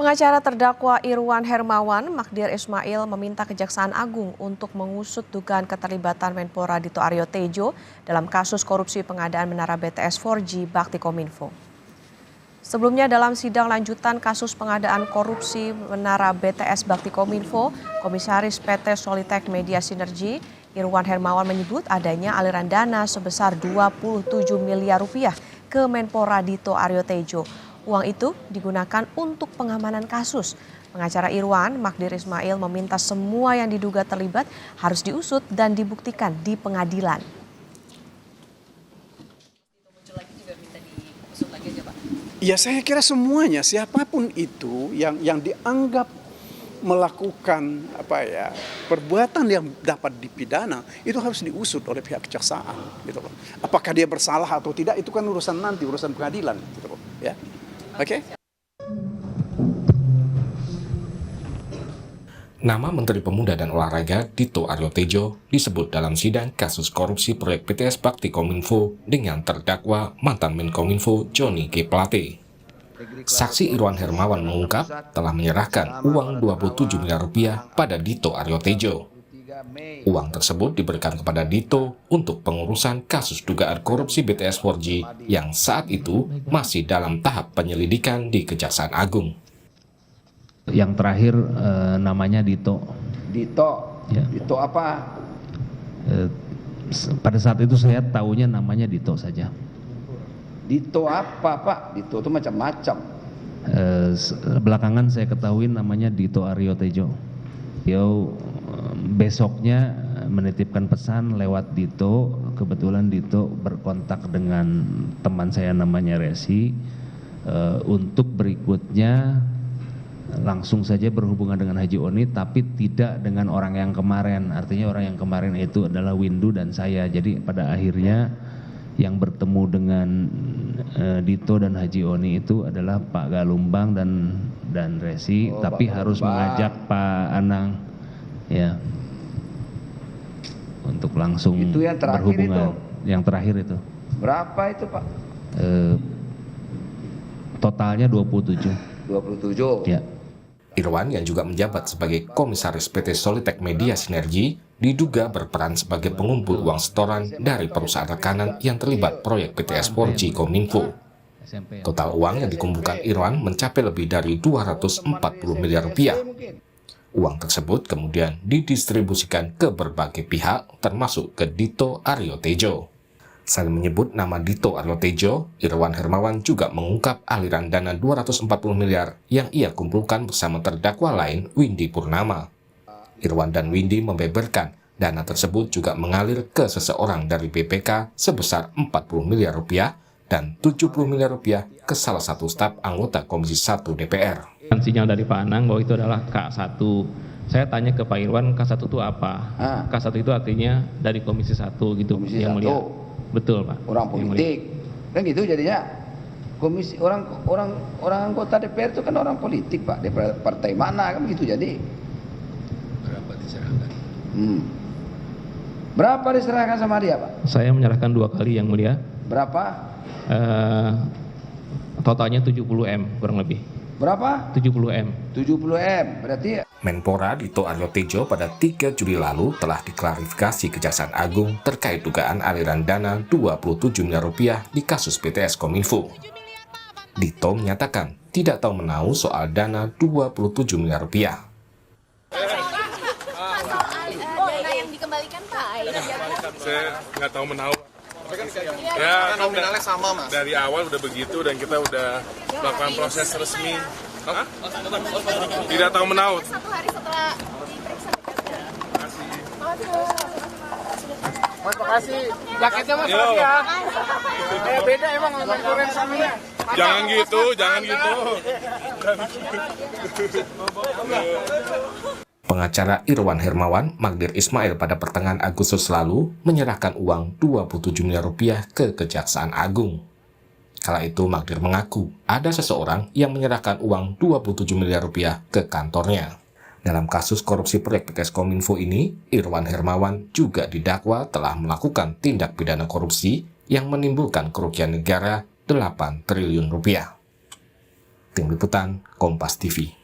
Pengacara terdakwa Irwan Hermawan, Magdir Ismail meminta Kejaksaan Agung untuk mengusut dugaan keterlibatan Menpora Dito Aryo Tejo dalam kasus korupsi pengadaan menara BTS 4G Baktikominfo. Sebelumnya dalam sidang lanjutan kasus pengadaan korupsi menara BTS Baktikominfo, Komisaris PT Solitek Media Sinergi, Irwan Hermawan menyebut adanya aliran dana sebesar 27 miliar rupiah ke Menpora Dito Aryo Tejo. Uang itu digunakan untuk pengamanan kasus. Pengacara Irwan, Magdir Ismail meminta semua yang diduga terlibat harus diusut dan dibuktikan di pengadilan. Ya saya kira semuanya, siapapun itu yang dianggap melakukan perbuatan yang dapat dipidana itu harus diusut oleh pihak kejaksaan gitu loh. Apakah dia bersalah atau tidak itu kan urusan nanti, urusan pengadilan gitu loh, ya. Oke. Nama Menteri Pemuda dan Olahraga Dito Aryo Tejo disebut dalam sidang kasus korupsi proyek BTS Baktikominfo dengan terdakwa mantan Menkominfo Johnny G. Plate. Saksi Irwan Hermawan mengungkap telah menyerahkan uang 27 miliar rupiah pada Dito Aryo Tejo. Uang tersebut diberikan kepada Dito untuk pengurusan kasus dugaan korupsi BTS 4G yang saat itu masih dalam tahap penyelidikan di Kejaksaan Agung. Yang terakhir namanya Dito. Dito? Ya. Dito apa? Pada saat itu saya tahunya namanya Dito saja. Dito apa Pak? Dito itu macam-macam. Belakangan saya ketahui namanya Dito Aryo Tejo. Besoknya menitipkan pesan lewat Dito. Kebetulan Dito berkontak dengan teman saya namanya Resi. Untuk berikutnya langsung saja berhubungan dengan Haji Oni, tapi tidak dengan orang yang kemarin. Artinya orang yang kemarin itu adalah Windu dan saya. Jadi pada akhirnya yang bertemu dengan Dito dan Haji Oni itu adalah Pak Galumbang dan Resi, tapi Pak harus mengajak Pak Anang ya untuk langsung itu yang berhubungan. Itu. Yang terakhir itu. Berapa itu Pak? Totalnya 27. 27. Ya. Irwan yang juga menjabat sebagai Komisaris PT Solitek Media Sinergi diduga berperan sebagai pengumpul uang setoran dari perusahaan rekanan yang terlibat proyek BTS 4G Kominfo. Total uang yang dikumpulkan Irwan mencapai lebih dari 240 miliar rupiah. Uang tersebut kemudian didistribusikan ke berbagai pihak termasuk ke Dito Aryo Tejo. Selain menyebut nama Dito Aryo Tejo, Irwan Hermawan juga mengungkap aliran dana 240 miliar yang ia kumpulkan bersama terdakwa lain Windy Purnama. Irwan dan Windy membeberkan dana tersebut juga mengalir ke seseorang dari BPK sebesar 40 miliar rupiah dan 70 miliar rupiah ke salah satu staf anggota Komisi 1 DPR. Sinyal dari Pak Anang bahwa itu adalah K1. Saya tanya ke Pak Irwan, K1 itu apa? K1 itu artinya dari Komisi 1 gitu. Komisi yang 1. Mulia. Betul Pak. Orang politik. Kan gitu jadinya. Komisi orang anggota DPR itu kan orang politik Pak. DPR partai mana kan gitu jadi. Berapa diserahkan? Berapa diserahkan sama dia Pak? Saya menyerahkan 2 kali yang mulia. Berapa? Totalnya 70 M kurang lebih. Berapa? 70 M. 70 M. Berarti Menpora Dito Aryo Tejo pada 3 Juli lalu telah diklarifikasi Kejaksaan Agung terkait dugaan aliran dana 27 miliar rupiah di kasus BTS Kominfo. Dito menyatakan tidak tahu menahu soal dana 27 miliar rupiah. Dana yang dikembalikan Pak. Saya nggak tahu menahu. Ya, nominalnya sama Mas. Dari awal udah begitu dan kita udah melakukan proses resmi. Hah? Tidak tahu menahu. 1 hari setelah diperiksa. Mas makasih. Jaketnya Mas ya. Beda emang ukuran samanya. Jangan gitu, jangan gitu. Pengacara Irwan Hermawan, Magdir Ismail pada pertengahan Agustus lalu menyerahkan uang 27 miliar rupiah ke Kejaksaan Agung. Kala itu Magdir mengaku ada seseorang yang menyerahkan uang 27 miliar rupiah ke kantornya. Dalam kasus korupsi proyek BTS Kominfo ini, Irwan Hermawan juga didakwa telah melakukan tindak pidana korupsi yang menimbulkan kerugian negara 8 triliun rupiah. Tim Liputan, Kompas TV.